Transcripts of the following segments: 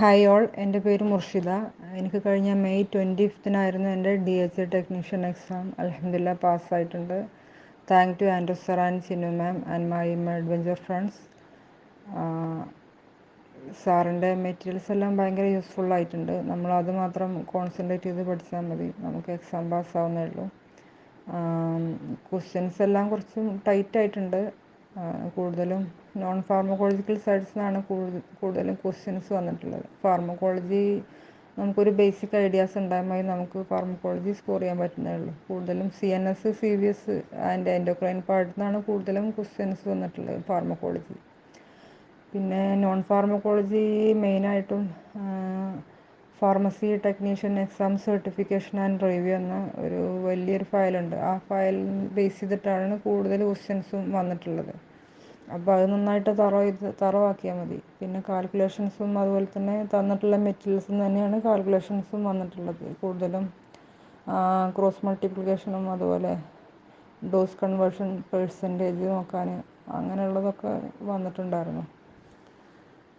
Hi all, എൻ്റെ പേര് മുർഷിദ. എനിക്ക് കഴിഞ്ഞ മെയ് 25-നായിരുന്നു എൻ്റെ DHA ടെക്നീഷ്യൻ എക്സാം. അൽഹംദുലില്ലാ പാസ്സായിട്ടുണ്ട്. Thank to Andrew sir and Chinnu ma'am and my adventure friends. സാറിൻ്റെ മെറ്റീരിയൽസ് എല്ലാം ഭയങ്കര യൂസ്ഫുൾ ആയിട്ടുണ്ട്. നമ്മൾ അത് മാത്രം കോൺസെൻട്രേറ്റ് ചെയ്ത് പഠിച്ചാൽ മതി, നമുക്ക് എക്സാം പാസ്സാവുന്നേ ഉള്ളൂ. ക്വസ്റ്റ്യൻസ് എല്ലാം കുറച്ചും ടൈറ്റ് ആയിട്ടുണ്ട്. കൂടുതലും നോൺ ഫാർമക്കോളജിക്കൽ സൈഡ്സിനാണ് കൂടുതലും ക്വസ്റ്റ്യൻസ് വന്നിട്ടുള്ളത്. ഫാർമക്കോളജി നമുക്കൊരു ബേസിക് ഐഡിയാസ് ഉണ്ടായാൽ മതി, നമുക്ക് ഫാർമക്കോളജി സ്കോർ ചെയ്യാൻ പറ്റുന്നേ ഉള്ളൂ. കൂടുതലും CNS, CVS ആൻഡ് എൻഡോക്രൈൻ പാർട്ടിൽ നിന്നാണ് കൂടുതലും ക്വസ്റ്റ്യൻസ് വന്നിട്ടുള്ളത് ഫാർമക്കോളജി. പിന്നെ നോൺ ഫാർമക്കോളജി മെയിനായിട്ടും pharmacy technician exam certification and review എന്ന ഒരു വലിയൊരു ഫയലുണ്ട്. ആ ഫയൽ ബേസ് ചെയ്തിട്ടാണ് കൂടുതൽ ക്വസ്റ്റ്യൻസും വന്നിട്ടുള്ളത്. അപ്പോൾ അത് നന്നായിട്ട് തറവാക്കിയാൽ മതി. പിന്നെ കാൽക്കുലേഷൻസും അതുപോലെ തന്നെ തന്നിട്ടുള്ള മെറ്റീരിയൽസും തന്നെയാണ് കാൽക്കുലേഷൻസും വന്നിട്ടുള്ളത്. കൂടുതലും ക്രോസ് മൾട്ടിപ്ലിക്കേഷനും അതുപോലെ ഡോസ് കൺവേർഷൻ പെർസെൻറ്റേജ് നോക്കാൻ അങ്ങനെയുള്ളതൊക്കെ വന്നിട്ടുണ്ടായിരുന്നു.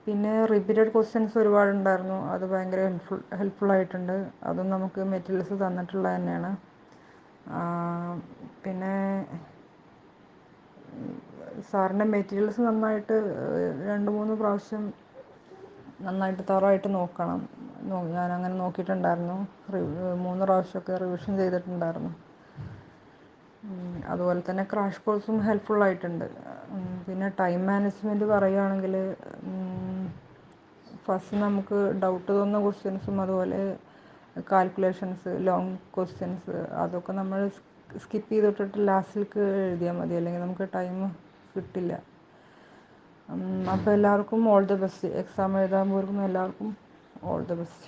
പിന്നെ റിപ്പീറ്റഡ് ക്വസ്റ്റ്യൻസ് ഒരുപാടുണ്ടായിരുന്നു. അത് ഭയങ്കര ഹെൽപ്ഫുള്ളായിട്ടുണ്ട്. അതും നമുക്ക് മെറ്റീരിയൽസ് തന്നിട്ടുള്ളത് തന്നെയാണ്. പിന്നെ സാറിൻ്റെ മെറ്റീരിയൽസ് നന്നായിട്ട് 2-3 പ്രാവശ്യം നന്നായിട്ട് തറവായിട്ട് നോക്കണം. ഞാനങ്ങനെ നോക്കിയിട്ടുണ്ടായിരുന്നു. 3 പ്രാവശ്യമൊക്കെ റിവിഷൻ ചെയ്തിട്ടുണ്ടായിരുന്നു. അതുപോലെ തന്നെ ക്രാഷ് കോഴ്സും ഹെൽപ്ഫുള്ളായിട്ടുണ്ട്. പിന്നെ ടൈം മാനേജ്മെൻറ്റ് പറയുകയാണെങ്കിൽ ഫസ്റ്റ് നമുക്ക് ഡൗട്ട് തോന്നുന്ന ക്വസ്റ്റ്യൻസും അതുപോലെ കാൽക്കുലേഷൻസ്, ലോങ് ക്വസ്റ്റ്യൻസ് അതൊക്കെ നമ്മൾ സ്കിപ്പ് ചെയ്തിട്ടിട്ട് ലാസ്റ്റിലേക്ക് എഴുതിയാൽ മതി, അല്ലെങ്കിൽ നമുക്ക് ടൈം കിട്ടില്ല. അപ്പോൾ എല്ലാവർക്കും ഓൾ ദി ബെസ്റ്റ്. എക്സാം എഴുതാൻ പോലും എല്ലാവർക്കും ഓൾ ദി ബെസ്റ്റ്.